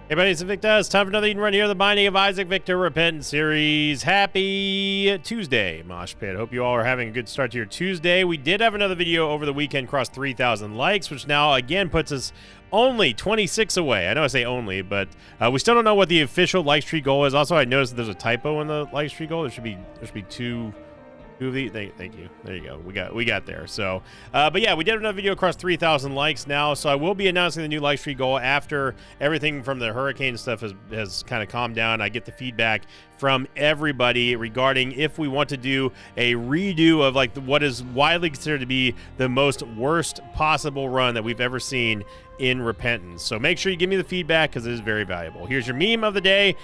Hey buddy, it's Victor. It's time for another Eden Run here, the Binding of Isaac Victor Repentance series. Happy Tuesday, Mosh Pit. Hope you all are having a good start to your Tuesday. We did have another video over the weekend, crossed 3,000 likes, which now again puts us only 26 away. I know I say only, but we still don't know what the official like streak goal is. Also, I noticed that there's a typo in the like streak goal. There should be two of these. Thank you. There you go. We got there. So, but yeah, we did another video across 3,000 likes now. So I will be announcing the new like streak goal after everything from the hurricane stuff has kind of calmed down. I get the feedback from everybody regarding if we want to do a redo of like what is widely considered to be the most worst possible run that we've ever seen in Repentance. So make sure you give me the feedback because it is very valuable. Here's your meme of the day.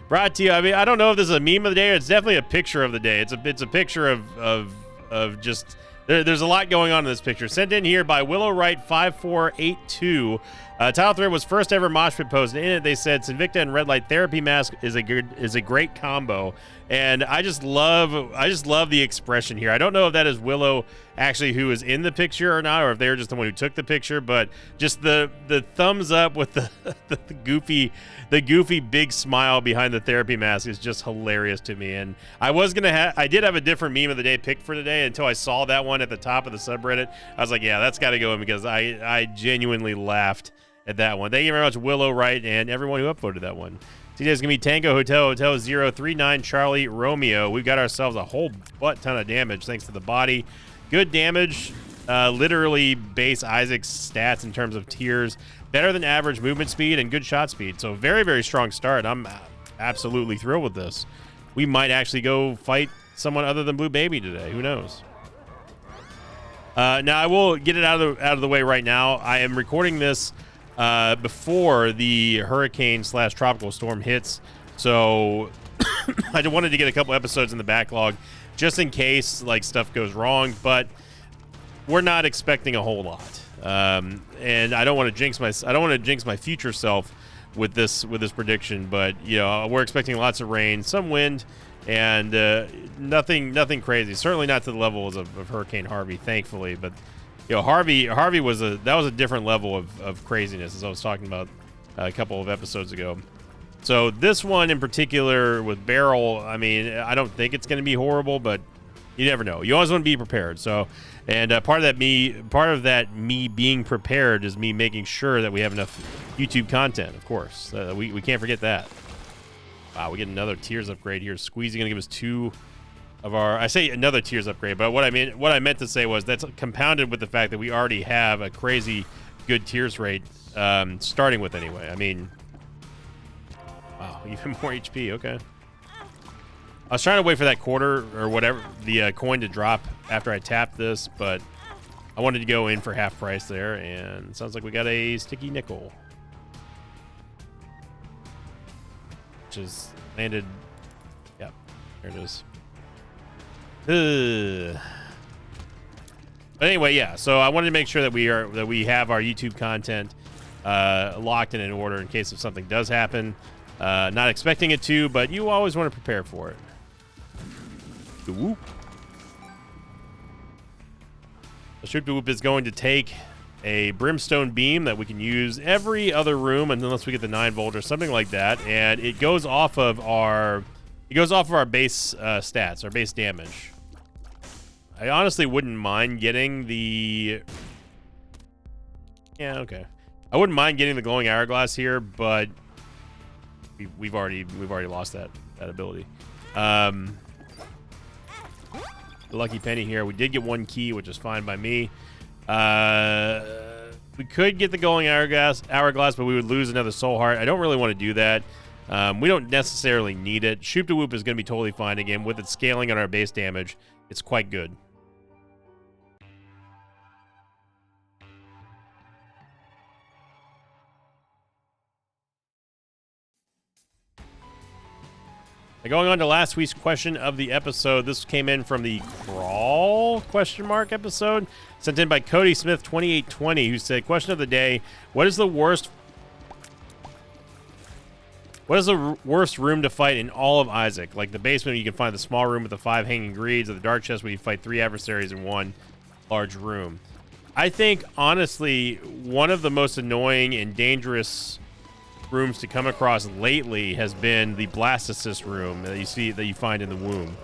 Brought to you. I mean, I don't know if this is a meme of the day or it's definitely a picture of the day. It's a picture of just there's a lot going on in this picture. Sent in here by Willow Wright 5482. Title thread was first ever mosh pit post, and in it they said Sinvicta and Red Light Therapy Mask is a great combo. And I just love the expression here. I don't know if that is Willow actually who is in the picture or not, or if they're just the one who took the picture, but just the thumbs up with the goofy big smile behind the therapy mask is just hilarious to me. And I did have a different meme of the day picked for today until I saw that one at the top of the subreddit. I was like, yeah, that's got to go in because I genuinely laughed at that one. Thank you very much, Willow Wright, and everyone who uploaded that one. Today's going to be Tango Hotel 039 Charlie Romeo. We've got ourselves a whole butt ton of damage thanks to the body. Good damage, literally base Isaac's stats in terms of tiers. Better than average movement speed and good shot speed. So very, very strong start. I'm absolutely thrilled with this. We might actually go fight someone other than Blue Baby today. Who knows? Now, I will get it out of the way right now. I am recording this before the hurricane/tropical storm hits, so I wanted to get a couple episodes in the backlog just in case like stuff goes wrong, but we're not expecting a whole lot, and I don't want to jinx my future self with this prediction, but you know, we're expecting lots of rain, some wind, and nothing crazy, certainly not to the levels of Hurricane Harvey, thankfully. But you know, Harvey was a different level of craziness, as I was talking about a couple of episodes ago. So this one in particular with Beryl, I mean, I don't think it's going to be horrible, but you never know. You always want to be prepared. So, and part of that me being prepared is me making sure that we have enough YouTube content. Of course, we can't forget that. Wow, we get another tiers upgrade here. Squeezy going to give us two of our, I say another tiers upgrade, but what I meant to say was that's compounded with the fact that we already have a crazy good tiers rate starting with anyway. I mean, wow, even more HP. Okay. I was trying to wait for that quarter or whatever, the coin to drop after I tapped this, but I wanted to go in for half price there, and it sounds like we got a sticky nickel, which is landed. Yep, there it is. But anyway, yeah. So I wanted to make sure that we have our YouTube content locked and in order in case if something does happen. Not expecting it to, but you always want to prepare for it. The whoop. The Shoot the Whoop is going to take a brimstone beam that we can use every other room unless we get the 9-volt or something like that, and it goes off of our base stats, our base damage. I honestly wouldn't mind getting the... Yeah, okay. I wouldn't mind getting the glowing hourglass here, but we've already lost that ability. The lucky penny here. We did get one key, which is fine by me. We could get the glowing hourglass, but we would lose another soul heart. I don't really want to do that. We don't necessarily need it. Shoot the Whoop is going to be totally fine again with it scaling on our base damage. It's quite good. Now going on to last week's question of the episode. This came in from the Crawl ? Episode sent in by Cody Smith 2820, who said, question of the day, what is the worst room to fight in all of Isaac? Like the basement, you can find the small room with the 5 hanging greeds, or the dark chest where you fight 3 adversaries in one large room. I think, honestly, one of the most annoying and dangerous rooms to come across lately has been the Blastocyst room that you find in the womb.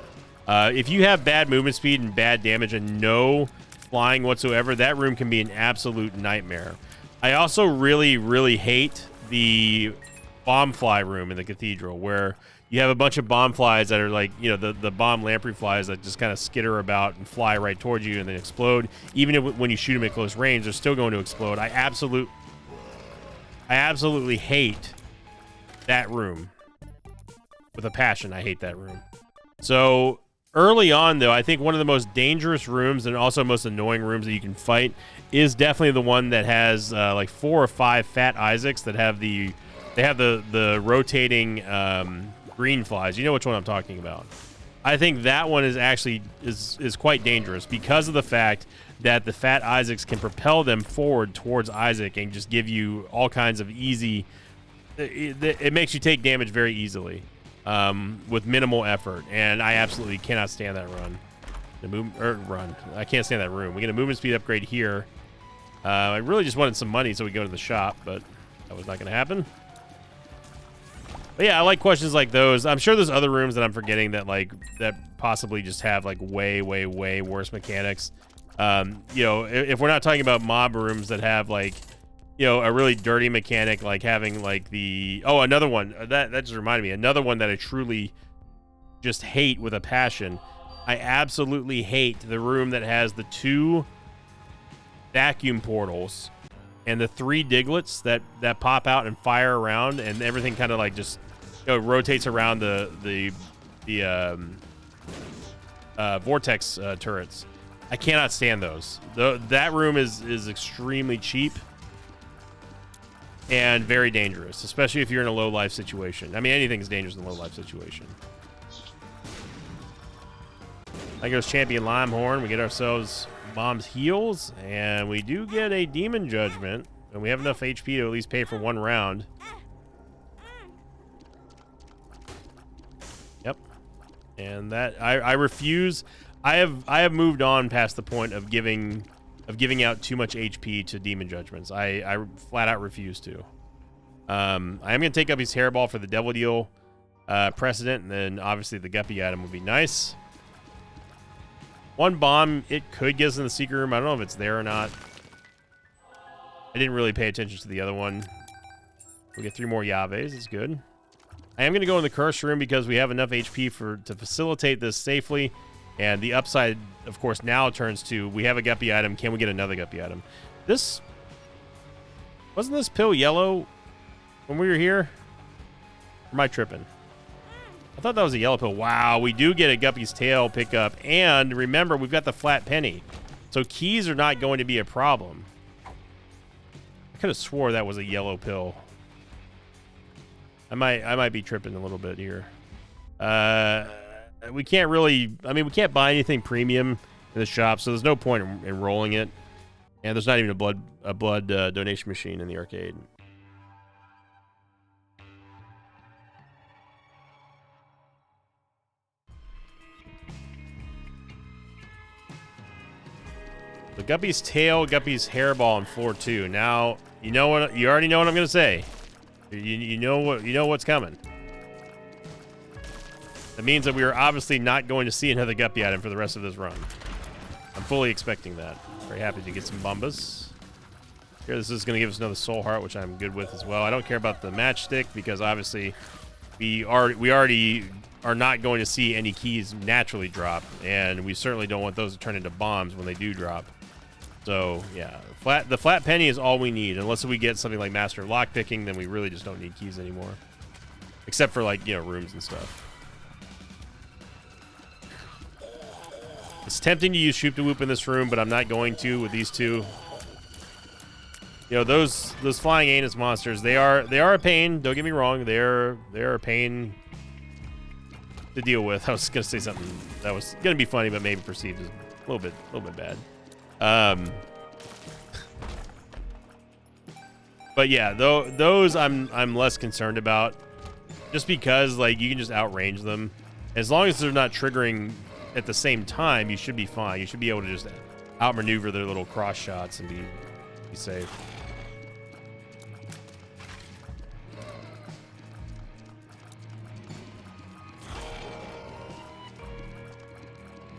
If you have bad movement speed and bad damage and no flying whatsoever, that room can be an absolute nightmare. I also really, really hate the bomb fly room in the cathedral, where you have a bunch of bomb flies that are like, you know, the bomb lamprey flies that just kind of skitter about and fly right towards you and then explode. Even when you shoot them at close range, they're still going to explode. I absolutely hate that room with a passion. I hate that room. So early on, though, I think one of the most dangerous rooms and also most annoying rooms that you can fight is definitely the one that has like 4 or 5 fat Isaacs that have the rotating green flies. You know which one I'm talking about. I think that one is actually is quite dangerous because of the fact that the fat Isaacs can propel them forward towards Isaac and just give you all kinds of easy. It makes you take damage very easily with minimal effort, and I absolutely cannot stand that run. Run. I can't stand that room. We get a movement speed upgrade here. I really just wanted some money so we go to the shop, but that was not going to happen. But yeah, I like questions like those. I'm sure there's other rooms that I'm forgetting that possibly just have like way worse mechanics. You know, if we're not talking about mob rooms that have like, you know, a really dirty mechanic, like having like another one that just reminded me, another one that I truly just hate with a passion. I absolutely hate the room that has the 2 vacuum portals and the 3 Digletts that pop out and fire around, and everything kind of like just, you know, rotates around the vortex turrets. I cannot stand those. That room is extremely cheap and very dangerous, especially if you're in a low life situation. I mean, anything's dangerous in a low life situation. There goes Champion Limehorn. We get ourselves Mom's Heals, and we do get a Demon Judgment, and we have enough HP to at least pay for 1 round. Yep. And that I refuse. I have moved on past the point of giving out too much HP to Demon Judgments. I flat out refuse to. I am going to take up his Hairball for the Devil Deal precedent, and then obviously the Guppy item would be nice. 1 bomb, it could get us in the secret room. I don't know if it's there or not. I didn't really pay attention to the other one. We get 3 more Yaves. It's good. I am going to go in the curse room because we have enough HP to facilitate this safely. And the upside, of course, now turns to we have a Guppy item. Can we get another Guppy item? Wasn't this pill yellow when we were here? Or am I tripping? I thought that was a yellow pill. Wow, we do get a Guppy's Tail pickup. And remember, we've got the flat penny. So keys are not going to be a problem. I could have swore that was a yellow pill. I might be tripping a little bit here. We can't really... I mean, we can't buy anything premium in the shop, so there's no point in rolling it. And there's not even a blood donation machine in the arcade. The Guppy's Tail, Guppy's Hairball, and floor 2. Now, you know what? You already know what I'm going to say. You know what's coming. That means that we are obviously not going to see another Guppy item for the rest of this run. I'm fully expecting that. Very happy to get some Bumbas. Here, this is going to give us another Soul Heart, which I'm good with as well. I don't care about the Matchstick because obviously we already are not going to see any keys naturally drop, and we certainly don't want those to turn into bombs when they do drop. So yeah, the flat penny is all we need. Unless we get something like Master of Lockpicking, then we really just don't need keys anymore, except for like, you know, rooms and stuff. It's tempting to use Shoop to Whoop in this room, but I'm not going to with these 2. You know, those flying anus monsters, they are a pain. Don't get me wrong, they're a pain to deal with. I was gonna say something that was gonna be funny, but maybe perceived as a little bit bad. But yeah, those I'm less concerned about, just because like you can just outrange them. As long as they're not triggering at the same time, you should be fine. You should be able to just outmaneuver their little cross shots and be safe.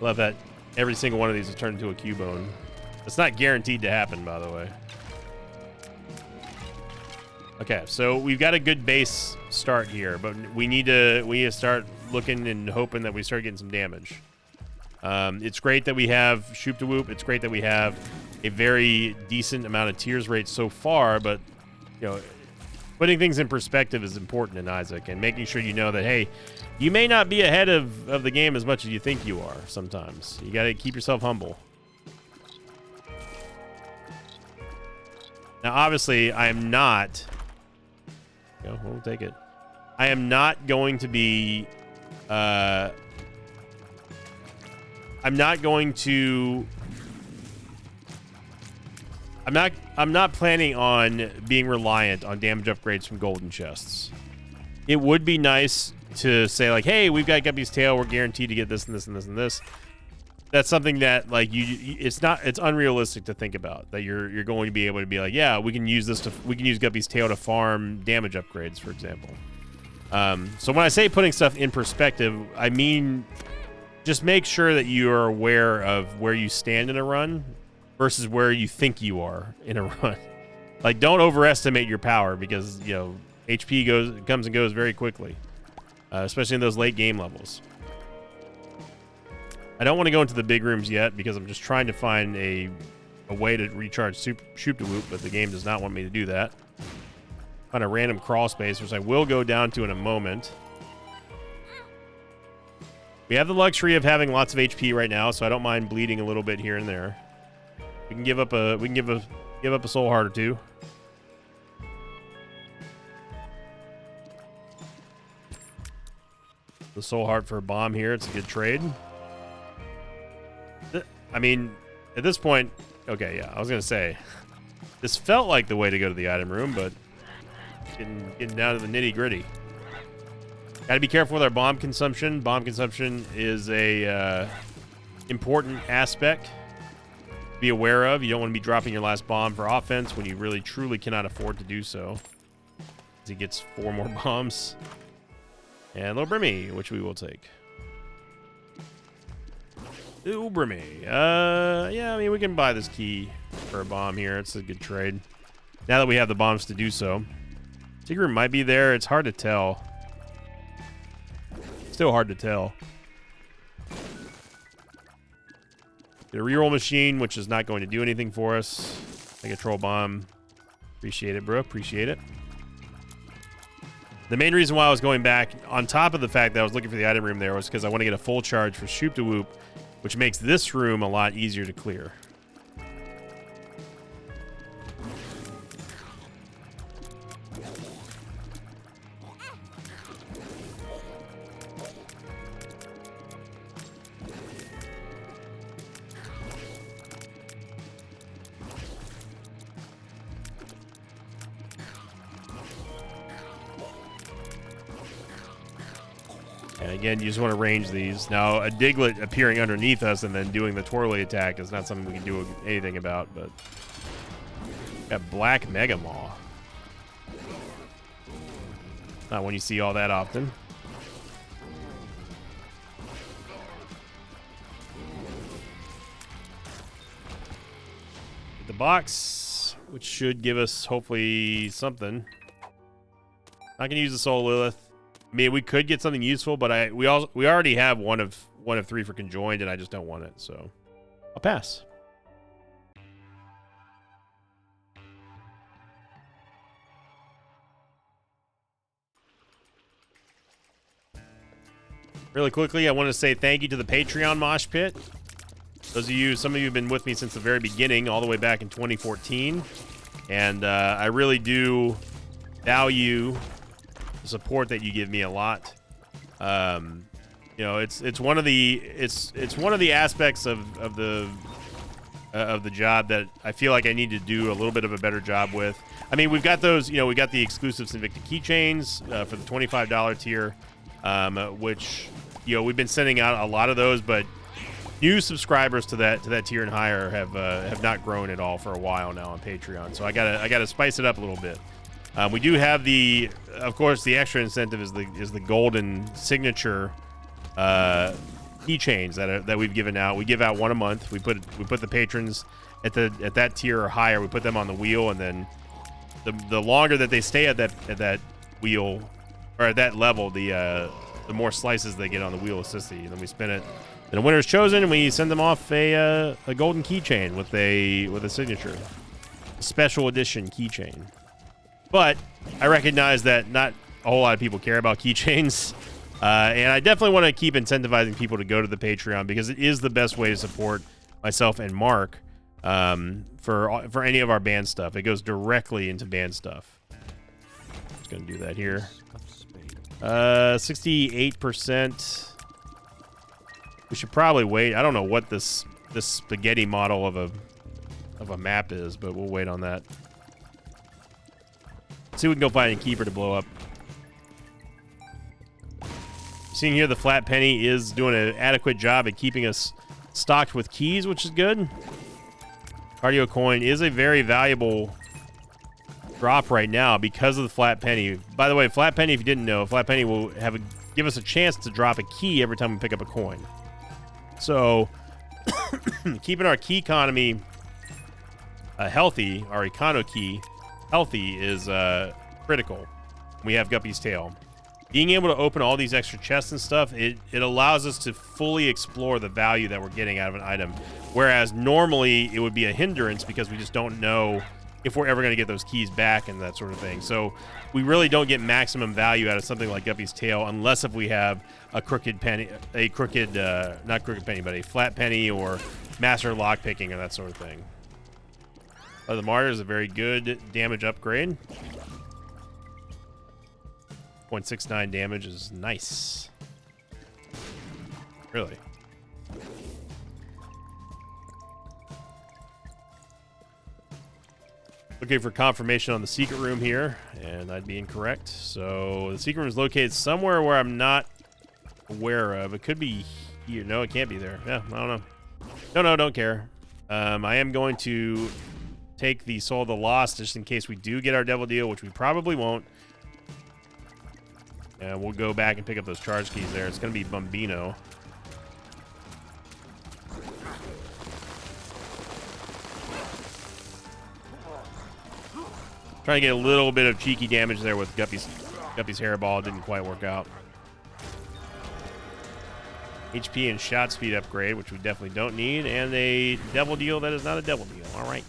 Love that every single one of these is turned into a Cubone. It's not guaranteed to happen, by the way. Okay, so we've got a good base start here, but we need to start looking and hoping that we start getting some damage. It's great that we have Shoop to Whoop. It's great that we have a very decent amount of tears rate so far, but you know, putting things in perspective is important in Isaac, and making sure you know that, hey, you may not be ahead of the game as much as you think you are sometimes. You got to keep yourself humble. Now, obviously, I am not... we'll take it. I am not going to be... I'm not going to... I'm not planning on being reliant on damage upgrades from golden chests. It would be nice to say, like, hey, we've got Guppy's Tail, we're guaranteed to get this and this and this and this. That's something that, like, it's unrealistic to think about, that you're going to be able to be like, yeah, we can use Guppy's Tail to farm damage upgrades, for example. So when I say putting stuff in perspective, I mean just make sure that you are aware of where you stand in a run versus where you think you are in a run. Like, don't overestimate your power, because, you know, HP comes and goes very quickly, especially in those late game levels. I don't want to go into the big rooms yet because I'm just trying to find a way to recharge Shoop to Whoop, but the game does not want me to do that. Find a random crawl space, which I will go down to in a moment. We have the luxury of having lots of HP right now, so I don't mind bleeding a little bit here and there. We can give up a soul heart or two. The soul heart for a bomb here. It's a good trade. I mean, at this point, okay, yeah, I was gonna say this felt like the way to go to the item room, but getting down to the nitty gritty. Got to be careful with our bomb consumption. Bomb consumption is a important aspect to be aware of. You don't want to be dropping your last bomb for offense when you really truly cannot afford to do so. As he gets 4 more bombs. And Little Brimmy, which we will take. Ooh, Brimmy. Yeah, I mean, we can buy this key for a bomb here. It's a good trade. Now that we have the bombs to do so. Secret room might be there. It's hard to tell. Still hard to tell. The reroll machine, which is not going to do anything for us. Like a troll bomb. Appreciate it, bro. Appreciate it. The main reason why I was going back, on top of the fact that I was looking for the item room there, was because I want to get a full charge for Shoop to Whoop, which makes this room a lot easier to clear. And again, you just want to range these. Now, a Diglett appearing underneath us and then doing the twirly attack is not something we can do anything about, but... Got Black Mega Maw. Not one you see all that often. The box, which should give us, hopefully, something. Not going to use the Soul Lilith. I mean, we could get something useful, but we already have one of 3 for Conjoined, and I just don't want it, so I'll pass. Really quickly, I want to say thank you to the Patreon Mosh Pit. Some of you have been with me since the very beginning, all the way back in 2014, and I really do value the support that you give me a lot. You know, it's one of the aspects of the job that I feel like I need to do a little bit of a better job with. I mean, we've got those, you know, we got the exclusive Invicta keychains for the $25 tier, which, you know, we've been sending out a lot of those, but new subscribers to that tier and higher have not grown at all for a while now on Patreon. So I gotta spice it up a little bit. We do have of course, the extra incentive is the golden signature keychains that we've given out. We give out one a month. We put the patrons at that tier or higher. We put them on the wheel, and then the longer that they stay at that wheel or at that level, the more slices they get on the wheel of Sissy. And then we spin it. And a winner is chosen, and we send them off a golden keychain with a signature, a special edition keychain. But I recognize that not a whole lot of people care about keychains, and I definitely want to keep incentivizing people to go to the Patreon because it is the best way to support myself and Mark for any of our band stuff. It goes directly into band stuff. Just gonna do that here. 68%. We should probably wait. I don't know what this spaghetti model of a map is, but we'll wait on that. See if we can go find a keeper to blow up. Seeing here, the flat penny is doing an adequate job at keeping us stocked with keys, which is good. Cardio coin is a very valuable drop right now because of the flat penny. By the way, flat penny, if you didn't know, flat penny will give us a chance to drop a key every time we pick up a coin. So, keeping our key economy healthy, our econo key healthy, is critical. We have Guppy's Tail. Being able to open all these extra chests and stuff, it allows us to fully explore the value that we're getting out of an item. Whereas normally it would be a hindrance because we just don't know if we're ever going to get those keys back and that sort of thing. So we really don't get maximum value out of something like Guppy's Tail unless if we have a crooked penny, not crooked penny, but a flat penny or master lock picking or that sort of thing. The Martyr is a very good damage upgrade. 0.69 damage is nice. Really. Looking for confirmation on the secret room here, and I'd be incorrect. So the secret room is located somewhere where I'm not aware of. It could be here. No, it can't be there. Yeah, I don't know. No, don't care. I am going to take the Soul of the Lost just in case we do get our Devil Deal, which we probably won't. And we'll go back and pick up those charge keys there. It's going to be Bombino. Trying to get a little bit of cheeky damage there with Guppy's Hairball. It didn't quite work out. HP and shot speed upgrade, which we definitely don't need. And a Devil Deal that is not a Devil Deal. All right.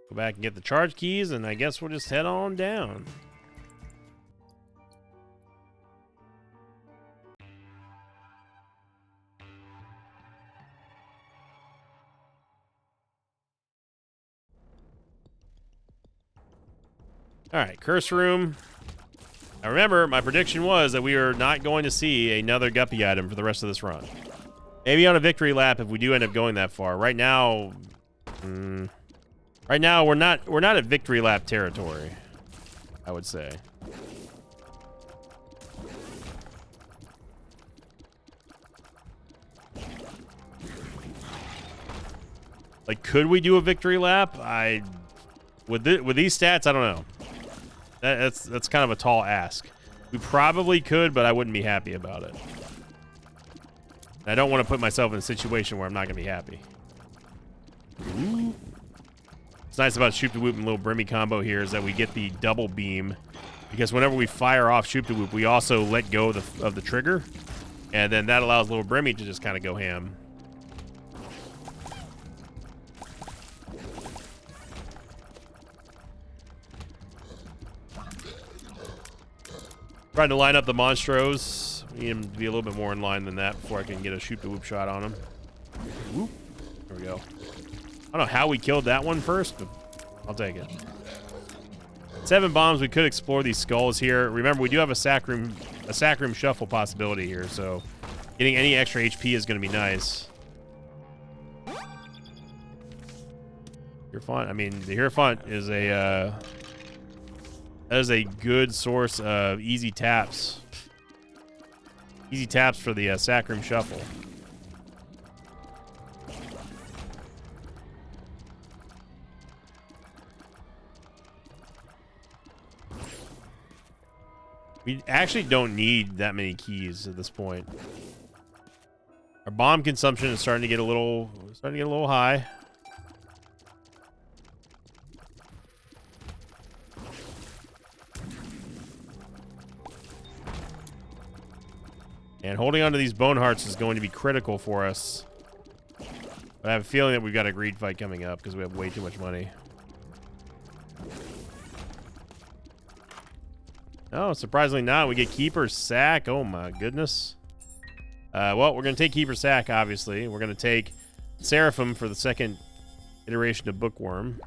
Go back and get the charge keys, and I guess we'll just head on down. All right, curse room. Now remember, my prediction was that we are not going to see another Guppy item for the rest of this run. Maybe on a victory lap if we do end up going that far. Right now, we're not at victory lap territory, I would say. Like, could we do a victory lap? With these stats, I don't know. That's kind of a tall ask. We probably could, but I wouldn't be happy about it. I don't want to put myself in a situation where I'm not going to be happy. Ooh. What's nice about Shoop Da Whoop and Little Brimmy combo here is that we get the double beam, because whenever we fire off Shoop Da Whoop, we also let go of the trigger, and then that allows Little Brimmy to just kind of go ham. Trying to line up the Monstros. We need him to be a little bit more in line than that before I can get a Shoop Da Whoop shot on him. Whoop. There we go. I don't know how we killed that one first, but I'll take it. 7 bombs. We could explore these skulls here. Remember, we do have a Sacrum Shuffle possibility here, so getting any extra HP is going to be nice. Hierophant. I mean, the Hierophant is a good source of easy taps. Easy taps for the Sacrum Shuffle. We actually don't need that many keys at this point. Our bomb consumption is starting to get a little high. And holding on to these bone hearts is going to be critical for us. But I have a feeling that we've got a greed fight coming up because we have way too much money. No, surprisingly not. We get Keeper's Sack. Oh my goodness. Well, we're going to take Keeper's Sack, obviously. We're going to take Seraphim for the second iteration of Bookworm.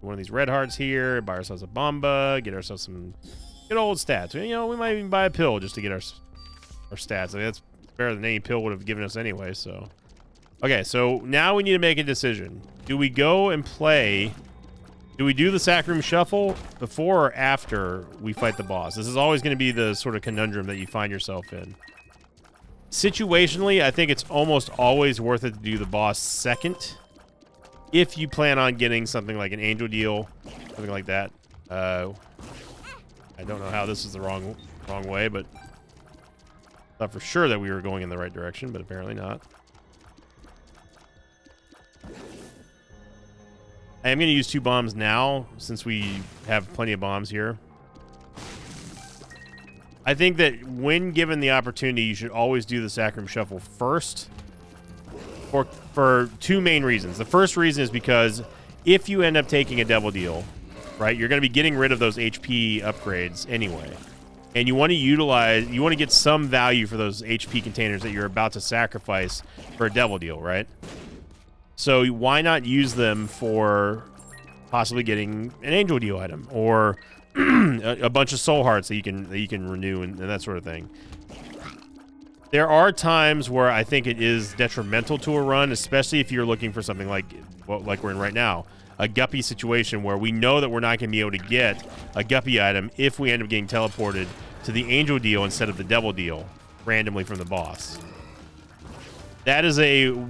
One of these red hearts here. Buy ourselves a Bomba. Get ourselves some good old stats. You know, we might even buy a pill just to get our stats. I mean, that's better than any pill would have given us anyway, so. Okay, so now we need to make a decision. Do we go and play... Do we do the Sack Room Shuffle before or after we fight the boss? This is always going to be the sort of conundrum that you find yourself in. Situationally, I think it's almost always worth it to do the boss second. If you plan on getting something like an angel deal, something like that. I don't know how this is the wrong way, but thought for sure that we were going in the right direction, but apparently not. I am going to use 2 bombs now, since we have plenty of bombs here. I think that when given the opportunity, you should always do the Sack Room Shuffle first. For 2 main reasons. The first reason is because if you end up taking a Devil Deal, right, you're going to be getting rid of those HP upgrades anyway. And you want to get some value for those HP containers that you're about to sacrifice for a Devil Deal, right? So why not use them for possibly getting an Angel Deal item or a bunch of Soul Hearts that you can renew and that sort of thing. There are times where I think it is detrimental to a run, especially if you're looking for something like we're in right now, a Guppy situation where we know that we're not going to be able to get a Guppy item if we end up getting teleported to the Angel Deal instead of the Devil Deal randomly from the boss. That is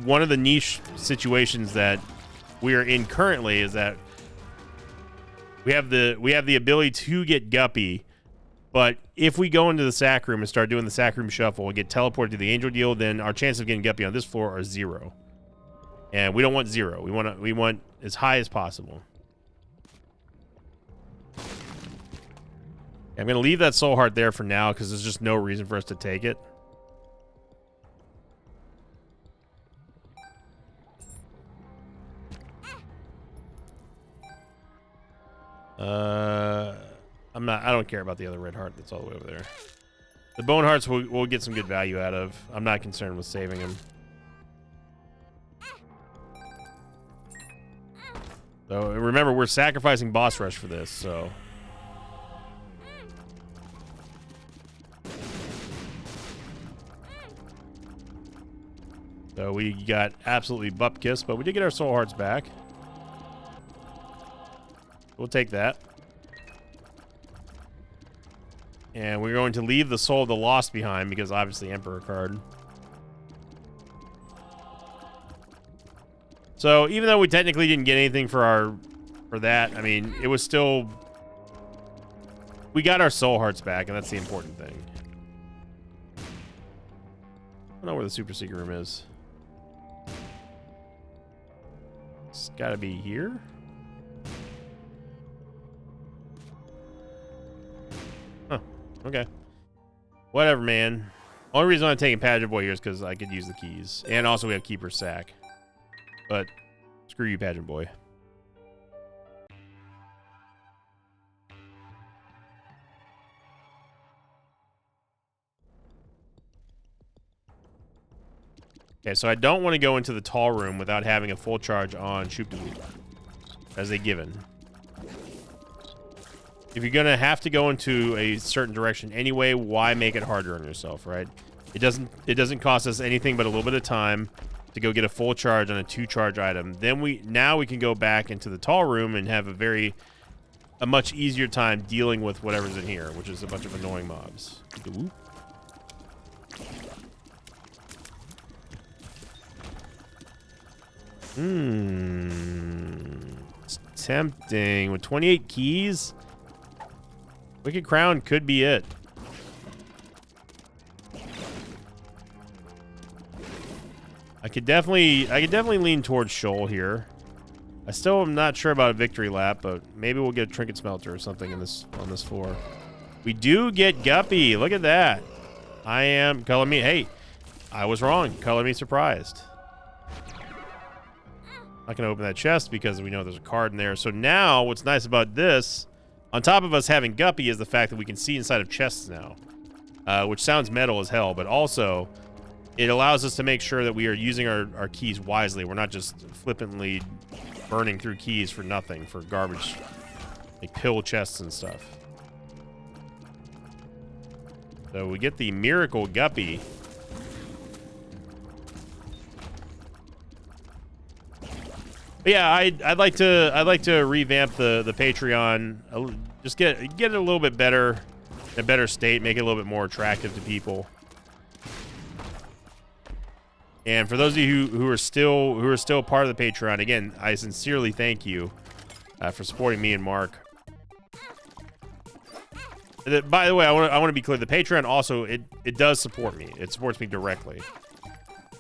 one of the niche situations that we are in currently, is that we have the ability to get Guppy, but if we go into the Sack Room and start doing the Sack Room Shuffle and get teleported to the Angel Deal, then our chances of getting Guppy on this floor are 0. And we don't want 0. We want as high as possible. I'm going to leave that Soul Heart there for now because there's just no reason for us to take it. I don't care about the other red heart that's all the way over there. The bone hearts we'll get some good value out of. I'm not concerned with saving them. So remember, we're sacrificing boss rush for this, so. So we got absolutely butt kissed, but we did get our soul hearts back. We'll take that. And we're going to leave the Soul of the Lost behind because obviously Emperor card. So even though we technically didn't get anything for that, I mean, it was still, we got our soul hearts back, and that's the important thing. I don't know where the super secret room is. It's got to be here. Huh. Okay. Whatever, man. Only reason I'm taking Pageant Boy here is because I could use the keys, and also we have Keeper's Sack. But screw you, Pageant Boy. Okay, so I don't want to go into the tall room without having a full charge on Shoop-de-Loop as a given. If you're gonna have to go into a certain direction anyway, why make it harder on yourself, right? It doesn't cost us anything but a little bit of time to go get a full charge on a 2-charge item. Then now we can go back into the tall room and have a much easier time dealing with whatever's in here, which is a bunch of annoying mobs. Ooh. It's tempting. With 28 keys, Wicked Crown could be it. I could definitely lean towards Shoal here. I still am not sure about a victory lap, but maybe we'll get a trinket smelter or something on this floor. We do get Guppy. Look at that. I am color me. Hey, I was wrong. Color me surprised. Not gonna open that chest because we know there's a card in there. So now, what's nice about this, on top of us having Guppy, is the fact that we can see inside of chests now, which sounds metal as hell, but also it allows us to make sure that we are using our keys wisely. We're not just flippantly burning through keys for nothing, for garbage, like pill chests and stuff. So we get the Miracle Guppy. But yeah, I'd like to revamp the Patreon. Just get it a little bit better, in a better state, make it a little bit more attractive to people. And for those of you who are still part of the Patreon, again, I sincerely thank you for supporting me and Mark. By the way, I want to be clear. The Patreon also it does support me. It supports me directly.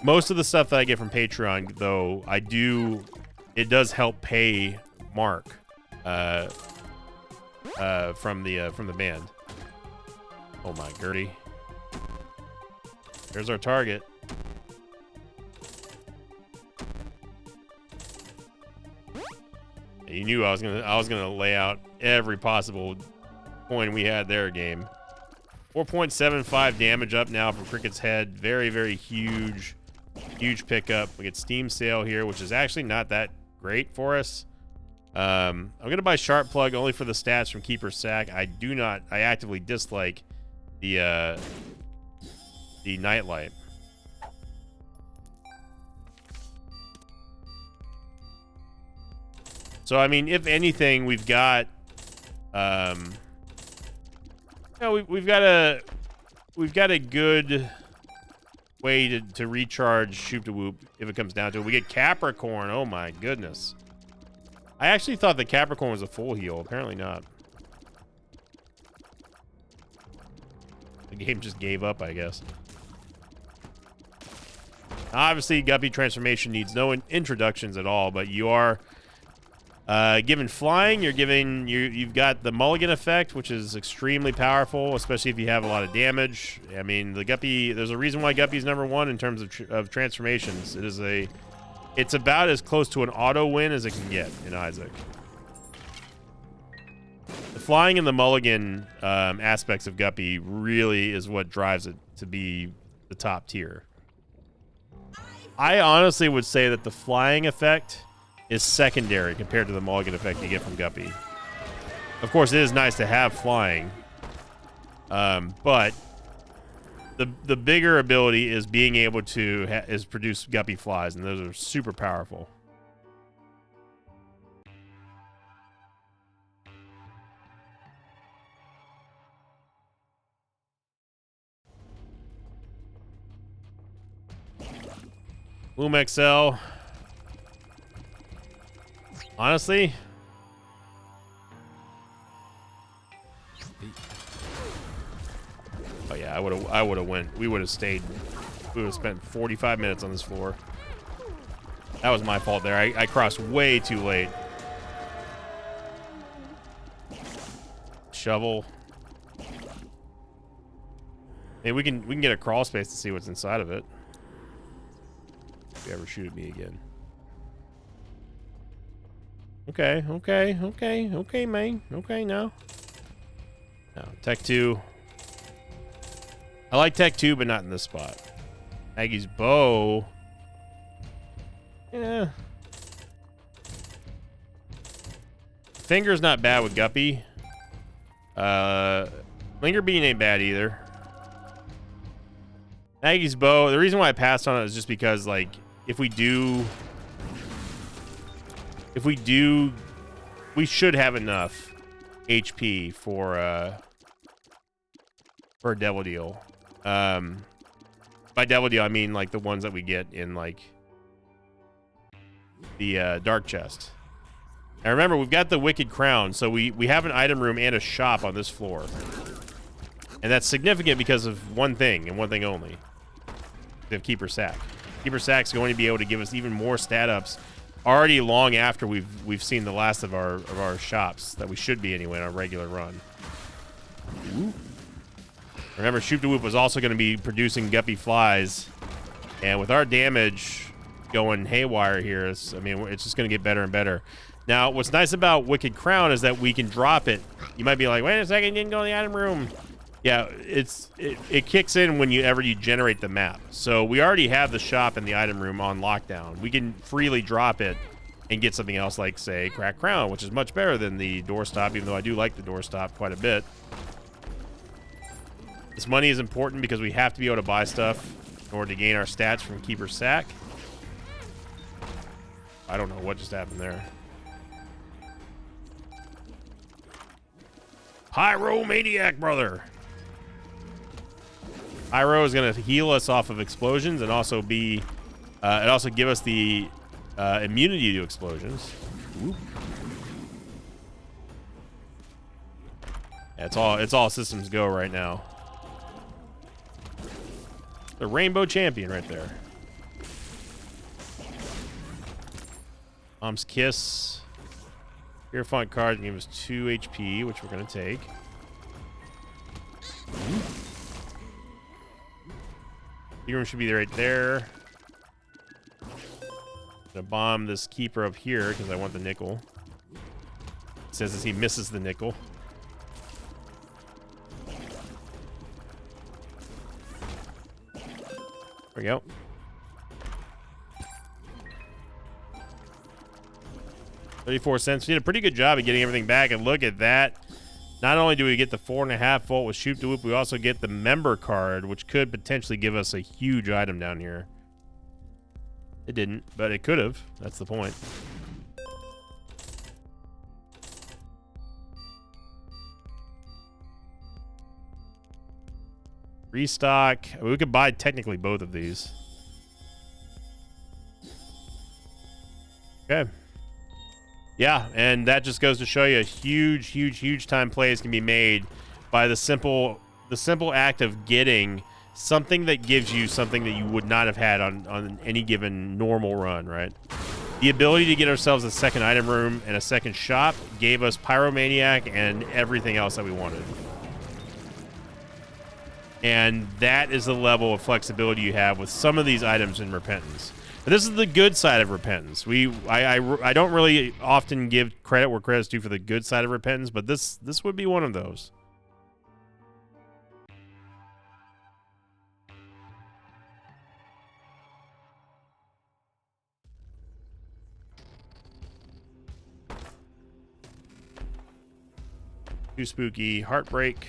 Most of the stuff that I get from Patreon, though, it does help pay Mark from the band. Oh my Gertie. There's our target. You knew I was gonna lay out every possible point we had there, game. 4.75 damage up now from Cricket's head. Very, very huge pickup. We get Steam Sale here, which is actually not that great for us. I'm gonna buy Sharp Plug only for the stats from Keeper Sack. I actively dislike the Nightlight. So I mean, if anything, we've got we've got a good way to recharge Shoop to Whoop if it comes down to it. We get Capricorn. Oh my goodness. I actually thought the Capricorn was a full heal. Apparently not. The game just gave up, I guess. Obviously, Guppy transformation needs no introductions at all, but you are given flying. You've got the mulligan effect, which is extremely powerful, especially if you have a lot of damage. I mean, the Guppy. There's a reason why Guppy's #1 in terms of transformations. It's about as close to an auto win as it can get in Isaac. The flying and the mulligan aspects of Guppy really is what drives it to be the top tier. I honestly would say that the flying effect is secondary compared to the mulligan effect you get from Guppy. Of course, it is nice to have flying, but the bigger ability is being able to produce Guppy flies, and those are super powerful. Boom XL. Honestly, oh yeah, I would have went. We would have stayed. We would have spent 45 minutes on this floor. That was my fault there. I crossed way too late. Shovel. Hey, we can get a crawl space to see what's inside of it. If you ever shoot at me again. Okay, man. Okay, now. No, Tech 2. I like Tech 2, but not in this spot. Maggie's bow. Yeah. Finger's not bad with Guppy. Linger Bean ain't bad either. Maggie's bow. The reason why I passed on it is just because, like, if we should have enough HP for a Devil Deal. By Devil Deal, I mean like the ones that we get in like the Dark Chest. Now remember, we've got the Wicked Crown, so we have an item room and a shop on this floor, and that's significant because of one thing and one thing only. They have Keeper Sack. Keeper Sack's going to be able to give us even more stat ups already long after we've seen the last of our shops that we should be anyway on a regular run. Ooh. Remember, Shoop da Whoop was also going to be producing Guppy Flies, and with our damage going haywire here, it's just going to get better and better. Now, what's nice about Wicked Crown is that we can drop it. You might be like, wait a second, you didn't go in the item room. Yeah, it kicks in whenever you generate the map. So we already have the shop and the item room on lockdown. We can freely drop it and get something else like, say, Cracked Crown, which is much better than the doorstop, even though I do like the doorstop quite a bit. This money is important because we have to be able to buy stuff in order to gain our stats from Keeper Sack. I don't know what just happened there. Pyromaniac, brother. Pyro is going to heal us off of explosions and also be, it also give us the immunity to explosions. Ooh. Yeah, it's all systems go right now. The Rainbow Champion right there. Mom's Kiss. Hierophant card can give us 2 HP, which we're going to take. The room should be right there. Gonna bomb this keeper up here because I want the nickel. It says as he misses the nickel. There we go. 34 cents. We did a pretty good job of getting everything back, and look at that. Not only do we get the 4.5 volt with Shoop da Whoop, we also get the member card, which could potentially give us a huge item down here. It didn't, but it could have. That's the point. Restock. We could buy technically both of these. Okay. Yeah, and that just goes to show you a huge time plays can be made by the simple act of getting something that gives you something that you would not have had on any given normal run, right? The ability to get ourselves a second item room and a second shop gave us Pyromaniac and everything else that we wanted. And that is the level of flexibility you have with some of these items in Repentance. But this is the good side of Repentance. I don't really often give credit where credit's due for the good side of Repentance, but this would be one of those. Too spooky. Heartbreak.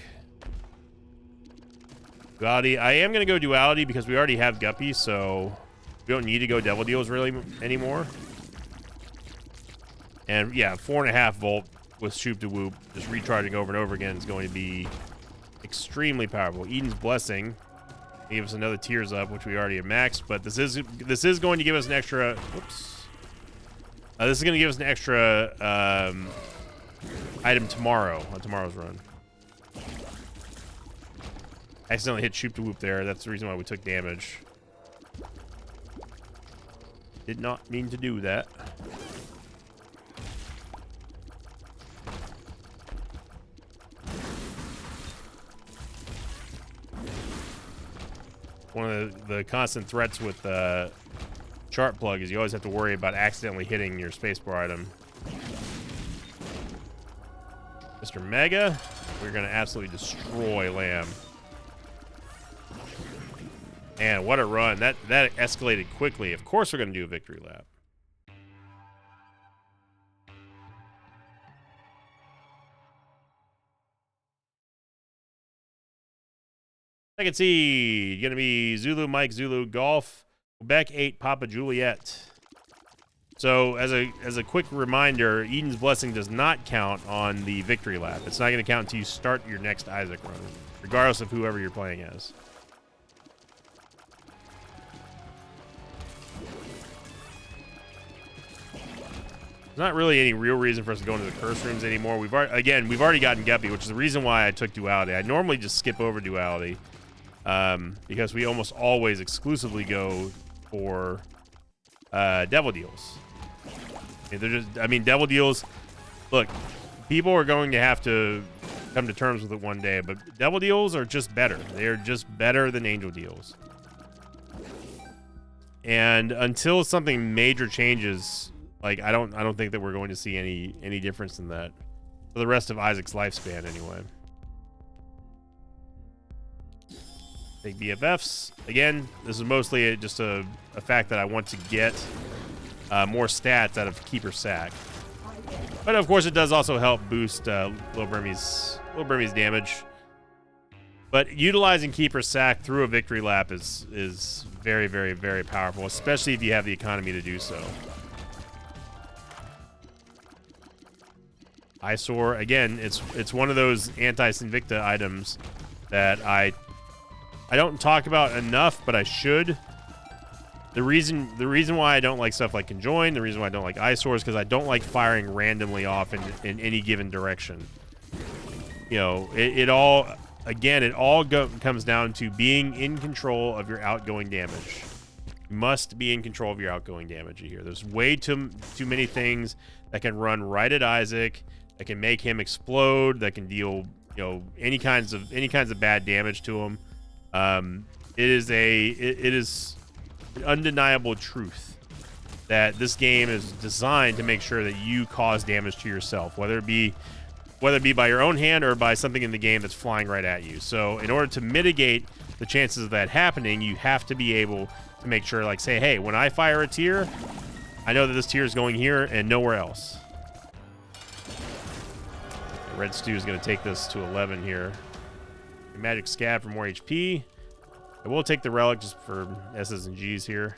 Duality. I am going to go Duality because we already have Guppy, so we don't need to go Devil Deals really anymore. And yeah, 4.5 volt with Shoop da Whoop, just recharging over and over again is going to be extremely powerful. Eden's Blessing give us another Tears Up, which we already have maxed, but this is going to give us an extra. Whoops. This is going to give us an extra item tomorrow on tomorrow's run. I accidentally hit Shoop da Whoop there. That's the reason why we took damage. Did not mean to do that. One of the constant threats with Chart Plug is you always have to worry about accidentally hitting your spacebar item. Mr. Mega, we're going to absolutely destroy Lamb. Man, what a run. That escalated quickly. Of course we're going to do a victory lap. Second seed, going to be Zulu Mike Zulu Golf. Quebec 8 Papa Juliet. So as a quick reminder, Eden's Blessing does not count on the victory lap. It's not going to count until you start your next Isaac run, regardless of whoever you're playing as. There's not really any real reason for us to go into the curse rooms anymore. We've already gotten Guppy, which is the reason why I took Duality. I normally just skip over Duality because we almost always exclusively go for Devil Deals. I mean, Devil Deals, look, people are going to have to come to terms with it one day, but Devil Deals are just better. They're just better than Angel Deals. And until something major changes, like I don't think that we're going to see any difference in that for the rest of Isaac's lifespan anyway. Take BFFs. Again, this is mostly just a fact that I want to get more stats out of Keeper Sack. But of course, it does also help boost Little Burmy's damage. But utilizing Keeper Sack through a victory lap is very, very, very powerful, especially if you have the economy to do so. Eyesore, again, it's one of those anti-Sinvicta items that I don't talk about enough, but I should. The reason why I don't like stuff like Conjoin, the reason why I don't like Eyesore is because I don't like firing randomly off in any given direction. You know, it all comes down to being in control of your outgoing damage. You must be in control of your outgoing damage here. There's way too many things that can run right at Isaac, that can make him explode, that can deal, you know, any kinds of bad damage to him. It is an undeniable truth that this game is designed to make sure that you cause damage to yourself, whether it be by your own hand or by something in the game that's flying right at you. So in order to mitigate the chances of that happening, you have to be able to make sure, like, say, hey, when I fire a tier, I know that this tier is going here and nowhere else. Red Stew is going to take this to 11 here. Magic Scab for more HP. I will take the Relic just for S's and G's here.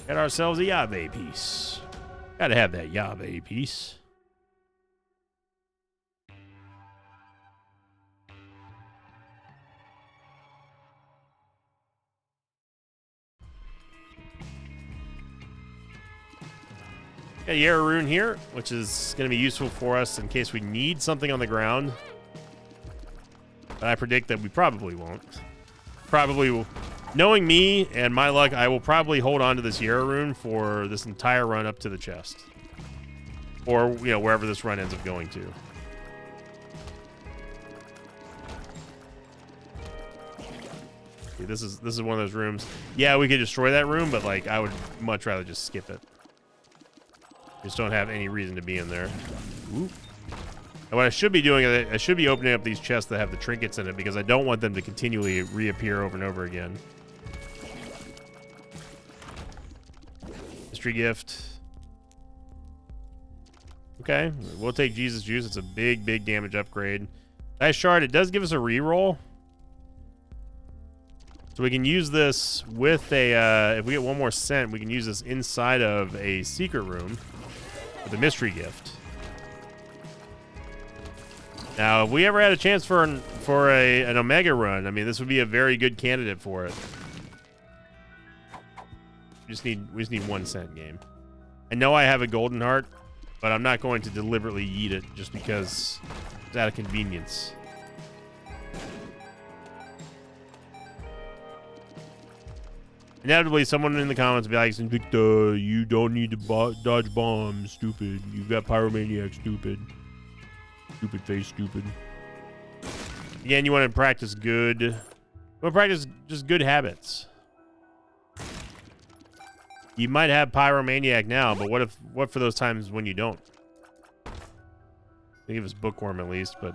Got ourselves a Yave piece. Gotta have that Yave piece. Got a Yara Rune here, which is going to be useful for us in case we need something on the ground. But I predict that we probably won't. Probably will. Knowing me and my luck, I will probably hold on to this Yara Rune for this entire run up to the chest. Or, you know, wherever this run ends up going to. See, this is one of those rooms. Yeah, we could destroy that room, but, like, I would much rather just skip it. Just don't have any reason to be in there. Ooh. And what I should be doing is I should be opening up these chests that have the trinkets in it because I don't want them to continually reappear over and over again. Mystery gift. Okay, we'll take Jesus Juice. It's a big, big damage upgrade. Nice shard. It does give us a reroll. So we can use this with a, if we get one more cent, we can use this inside of a secret room with a mystery gift. Now, if we ever had a chance for an Omega run, I mean, this would be a very good candidate for it. We just need 1 cent game. I know I have a golden heart, but I'm not going to deliberately yeet it just because it's out of convenience. Inevitably, someone in the comments will be like, Sinvicta, you don't need to dodge bombs, stupid. You've got Pyromaniac, stupid. Stupid face, stupid. Again, you want to practice good. You want to practice just good habits. You might have Pyromaniac now, but what for those times when you don't? They give us Bookworm at least, but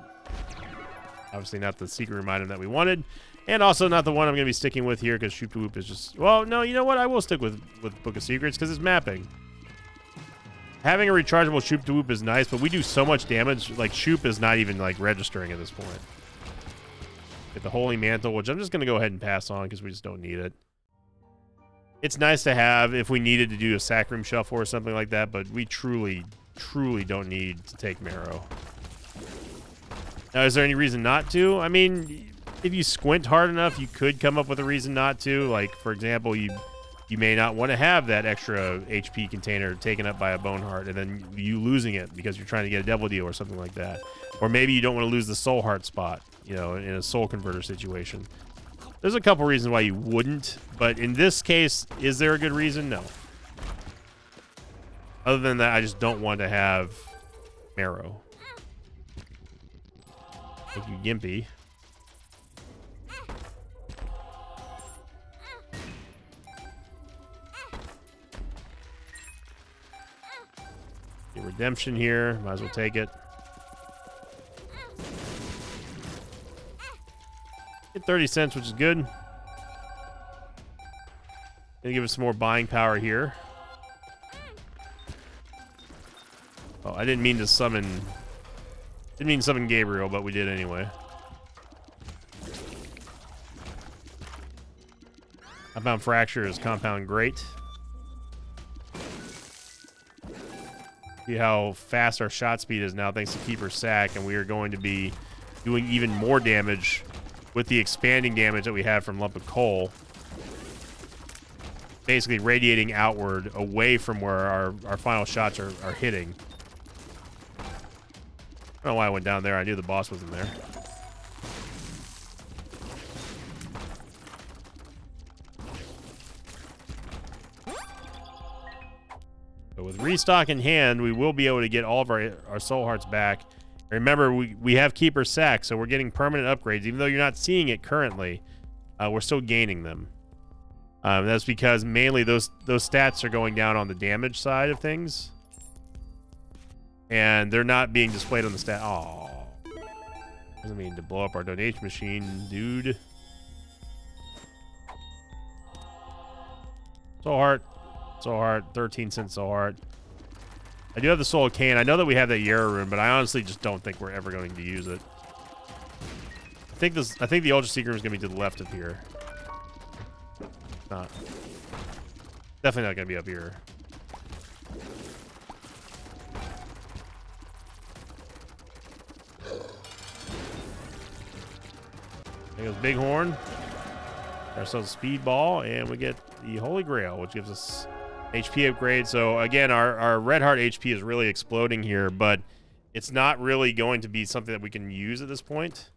obviously not the secret room item that we wanted. And also not the one I'm going to be sticking with here because Shoop to Whoop is just... Well, no, you know what? I will stick with Book of Secrets because it's mapping. Having a rechargeable Shoop to Whoop is nice, but we do so much damage. Like, Shoop is not even, like, registering at this point. Get the Holy Mantle, which I'm just going to go ahead and pass on because we just don't need it. It's nice to have if we needed to do a sack room shuffle or something like that, but we truly, truly don't need to take Marrow. Now, is there any reason not to? I mean... If you squint hard enough, you could come up with a reason not to. Like, for example, you may not want to have that extra HP container taken up by a Bone Heart, and then you losing it because you're trying to get a Devil Deal or something like that. Or maybe you don't want to lose the Soul Heart spot, you know, in a Soul Converter situation. There's a couple reasons why you wouldn't, but in this case, is there a good reason? No. Other than that, I just don't want to have Marrow. Thank you, Gimpy. Get redemption here. Might as well take it. Get 30 cents, which is good. Gonna give us some more buying power here. Oh, I didn't mean to summon... Didn't mean to summon Gabriel, but we did anyway. Compound Fracture is compound great. See how fast our shot speed is now thanks to Keeper Sack, and we are going to be doing even more damage with the expanding damage that we have from Lump of Coal. Basically radiating outward away from where our final shots are hitting. I don't know why I went down there. I knew the boss wasn't there. But with restock in hand, we will be able to get all of our soul hearts back. Remember, we have Keeper Sack, so we're getting permanent upgrades. Even though you're not seeing it currently, we're still gaining them. That's because mainly those stats are going down on the damage side of things. And they're not being displayed on the stat. Oh, doesn't mean to blow up our donation machine, dude. Soul heart, 13 cents soul heart. I do have the soul cane. I know that we have that Yarrow rune, but I honestly just don't think we're ever going to use it. I think the Ultra Seeker is going to be to the left of here. Not. Definitely not going to be up here. There goes Bighorn. Ourselves a speed ball, and we get the Holy Grail, which gives us HP upgrade. So again, our Red Heart HP is really exploding here, but it's not really going to be something that we can use at this point.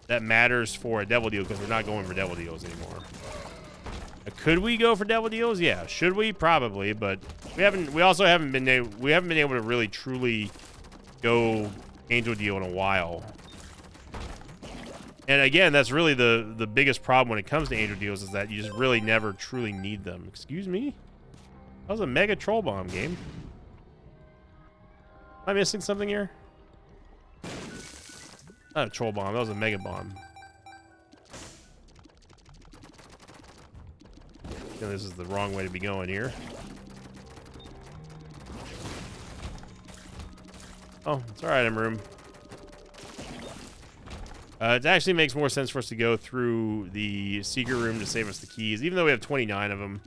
That matters for a Devil Deal because we're not going for Devil Deals anymore. Could we go for Devil Deals? Yeah. Should we? Probably, but we also haven't been able to really truly go Angel Deal in a while. And again, that's really the biggest problem when it comes to Angel Deals is that you just really never truly need them. Excuse me? That was a Mega Troll Bomb game. Am I missing something here? Not a Troll Bomb. That was a Mega Bomb. Yeah, this is the wrong way to be going here. Oh, it's alright, Room. It actually makes more sense for us to go through the Seeker Room to save us the keys, even though we have 29 of them.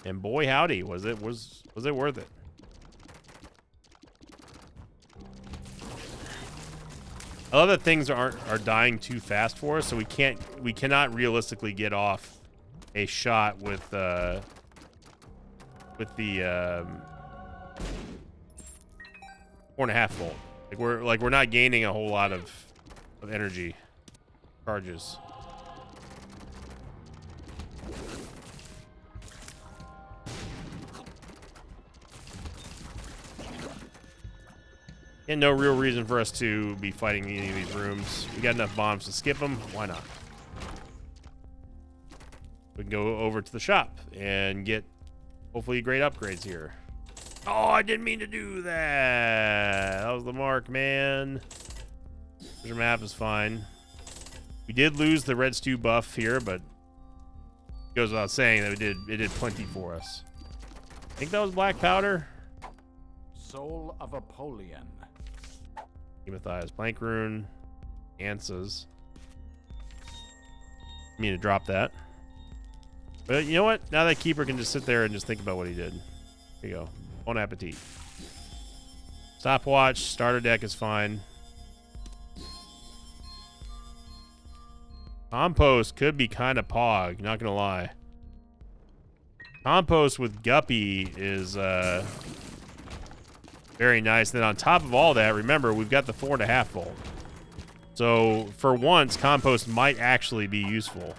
And boy, howdy, was it worth it? I love that things are dying too fast for us, so we cannot realistically get off a shot with the 4.5 volt. We're not gaining a whole lot of energy charges. And no real reason for us to be fighting any of these rooms. We got enough bombs to skip them. Why not? We can go over to the shop and get hopefully great upgrades here. Oh, I didn't mean to do that. That was the mark, man. Treasure map is fine. We did lose the red stew buff here, but it goes without saying that it did plenty for us. I think that was black powder. Soul of Apollyon. Matthias, Blank Rune, Ansas. I mean to drop that. But you know what? Now that Keeper can just sit there and just think about what he did. Here you go. Bon appetit. Stopwatch, starter deck is fine. Compost could be kind of pog, not gonna lie. Compost with Guppy is very nice. Then on top of all that, remember, we've got the 4.5 volt. So for once, compost might actually be useful.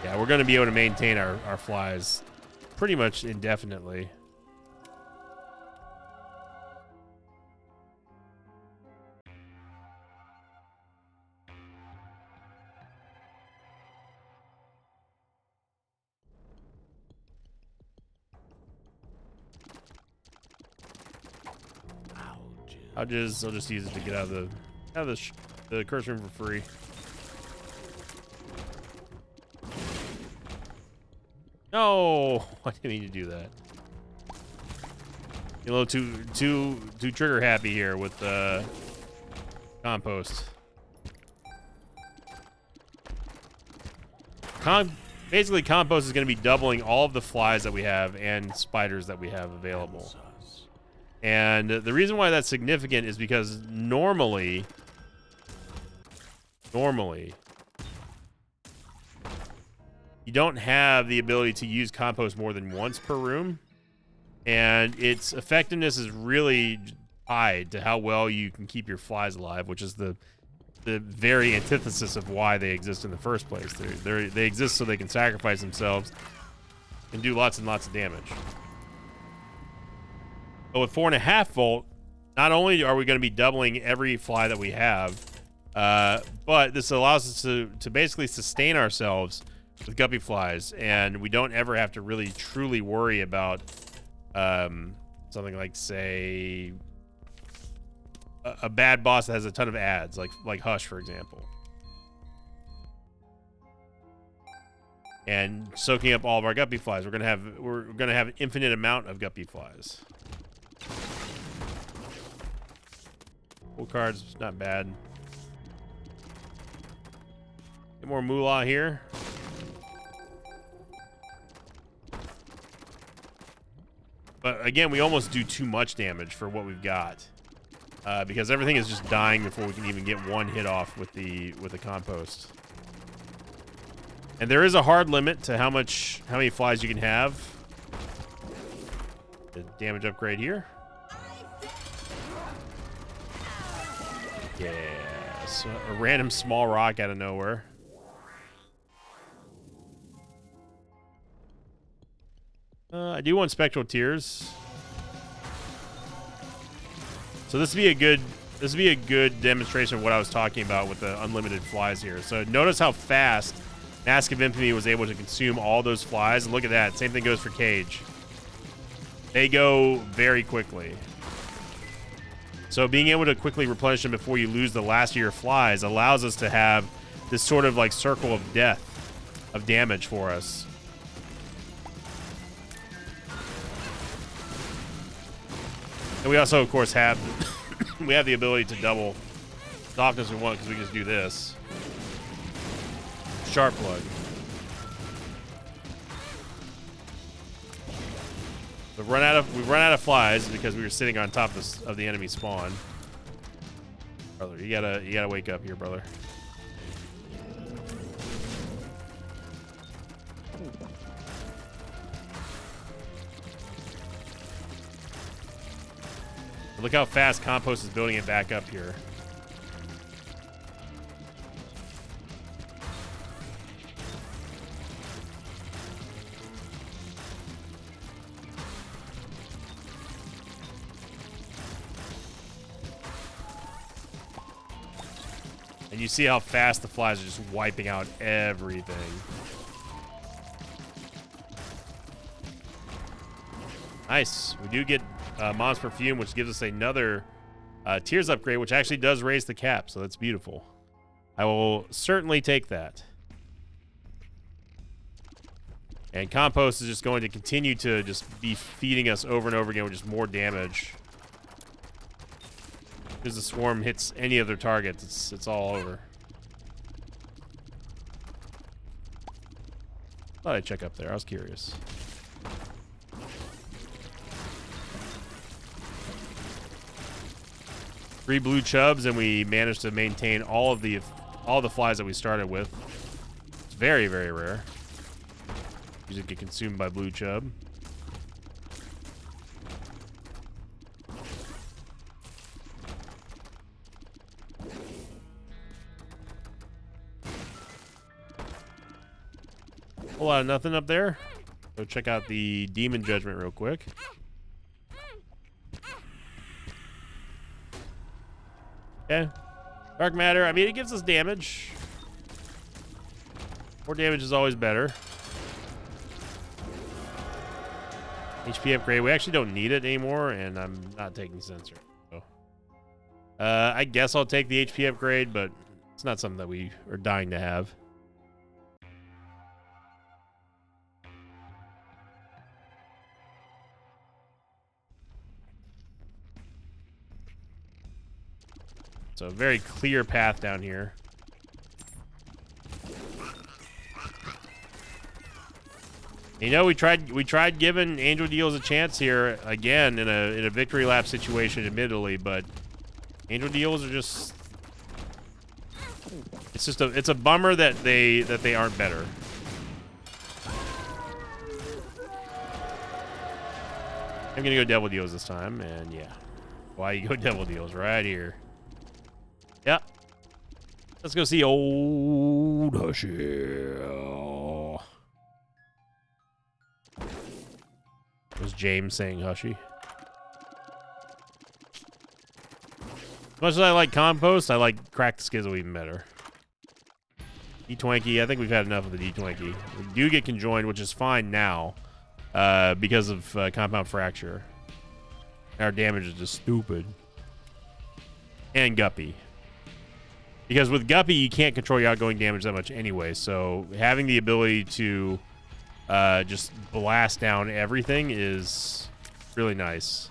Yeah, we're going to be able to maintain our flies pretty much indefinitely. I'll just use it to get out of the curse room for free. No, I didn't mean to do that. Get a little too trigger happy here with compost. Basically, compost is going to be doubling all of the flies that we have and spiders that we have available. And the reason why that's significant is because normally, you don't have the ability to use compost more than once per room. And its effectiveness is really tied to how well you can keep your flies alive, which is the very antithesis of why they exist in the first place. They exist so they can sacrifice themselves and do lots and lots of damage. But with 4.5 volt, not only are we going to be doubling every fly that we have, but this allows us to basically sustain ourselves with guppy flies, and we don't ever have to really truly worry about something like, say, a bad boss that has a ton of ads, like Hush, for example. And soaking up all of our guppy flies, we're gonna have an infinite amount of guppy flies. Full cards, not bad. Get more moolah here. But again, we almost do too much damage for what we've got, because everything is just dying before we can even get one hit off with the compost. And there is a hard limit to how many flies you can have. The damage upgrade here. Yeah, so a random small rock out of nowhere. I do want Spectral Tears. So this would be a good demonstration of what I was talking about with the unlimited flies here. So notice how fast Mask of Infamy was able to consume all those flies. And look at that. Same thing goes for Cage. They go very quickly. So being able to quickly replenish them before you lose the last of your flies allows us to have this sort of like circle of death of damage for us. And we also, of course, have we have the ability to double softness we want because we can just do this. Sharp Plug. We've run out of flies because we were sitting on top of the enemy spawn. Brother, you gotta wake up here, brother. Look how fast Compost is building it back up here. And you see how fast the flies are just wiping out everything. Nice. We do get Mom's Perfume, which gives us another Tears upgrade, which actually does raise the cap, so that's beautiful. I will certainly take that. And Compost is just going to continue to just be feeding us over and over again with just more damage. Because the swarm hits any of their targets, it's all over. Thought I'd check up there. I was curious. Three blue chubs, and we managed to maintain all the flies that we started with. It's very, very rare. Usually get consumed by blue chub. Whole lot of nothing up there. Go check out the Demon Judgment real quick. Okay. Dark Matter, I mean, it gives us damage. More damage is always better. HP upgrade, we actually don't need it anymore, and I'm not taking Sensor. So. I guess I'll take the HP upgrade, but it's not something that we are dying to have. So a very clear path down here. You know, we tried giving Angel Deals a chance here again in a victory lap situation, admittedly, but Angel Deals are just it's a bummer that they aren't better. I'm gonna go Devil Deals this time, and yeah, why you go Devil Deals right here? Yeah, let's go see old Hushy. Was James saying Hushy? As much as I like Compost, I like Crack the Skizzle even better. D-Twanky, I think we've had enough of the D-Twanky. We do get Conjoined, which is fine now because of Compound Fracture. Our damage is just stupid. And Guppy. Because with Guppy, you can't control your outgoing damage that much anyway, so having the ability to just blast down everything is really nice.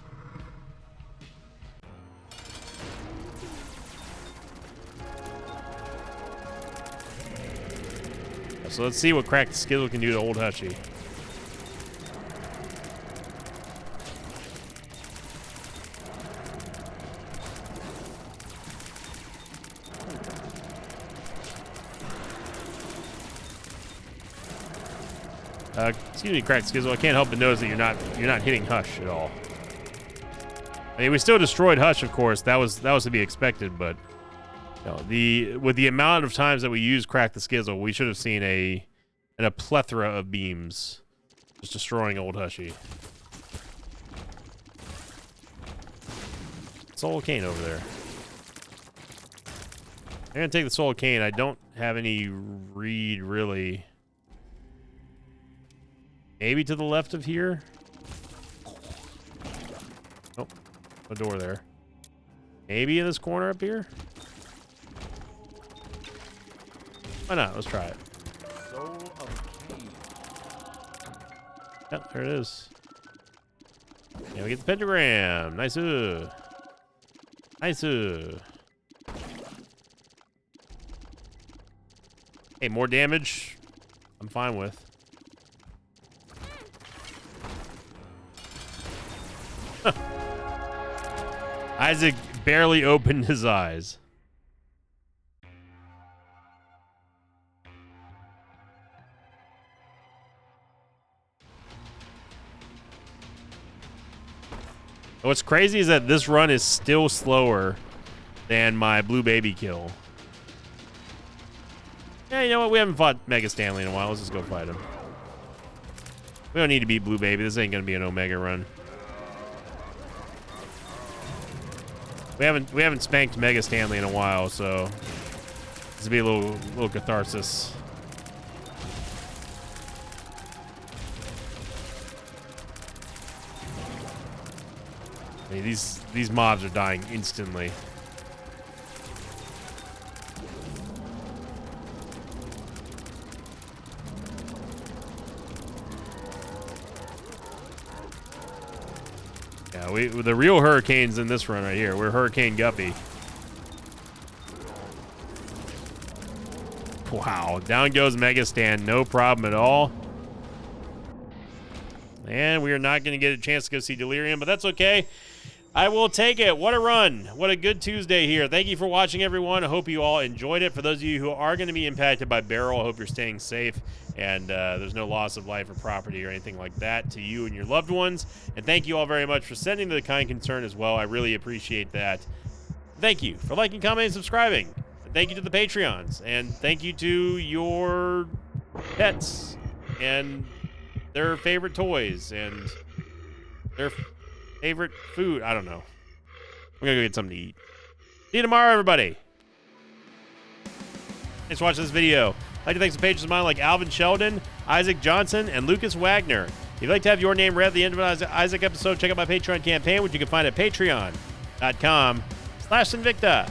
So let's see what Crack the Skizzle can do to old Hushy. Excuse me, Crack Skizzle. I can't help but notice that you're not hitting Hush at all. I mean, we still destroyed Hush, of course. That was to be expected, but you know, with the amount of times that we use Crack the Skizzle, we should have seen a plethora of beams just destroying old Hushy. Soul Cane over there. I'm gonna take the Soul Cane. I don't have any read really. Maybe to the left of here. Oh, a door there. Maybe in this corner up here. Why not? Let's try it. Soul of Cain. Yep, there it is. Yeah, we get the pentagram. Nice. Nice. Hey, more damage. I'm fine with. Isaac barely opened his eyes. What's crazy is that this run is still slower than my Blue Baby kill. Yeah, you know what? We haven't fought Mega Stanley in a while. Let's just go fight him. We don't need to beat Blue Baby. This ain't gonna be an Omega run. We haven't spanked Mega Stanley in a while, so this will be a little catharsis. I mean, these mobs are dying instantly. Yeah, the real Hurricane's in this run right here. We're Hurricane Guppy. Wow, down goes Mega Stan, no problem at all. And we are not going to get a chance to go see Delirium, but that's okay. I will take it. What a run. What a good Tuesday here. Thank you for watching, everyone. I hope you all enjoyed it. For those of you who are going to be impacted by Beryl, I hope you're staying safe and there's no loss of life or property or anything like that to you and your loved ones. And thank you all very much for sending the kind concern as well. I really appreciate that. Thank you for liking, commenting, and subscribing. And thank you to the Patreons. And thank you to your pets. and their favorite toys and their favorite food. I don't know. I'm going to go get something to eat. See you tomorrow, everybody. Thanks for watching this video. I'd like to thank some patrons of mine like Alvin Sheldon, Isaac Johnson, and Lucas Wagner. If you'd like to have your name read at the end of an Isaac episode, check out my Patreon campaign, which you can find at patreon.com/Sinvicta.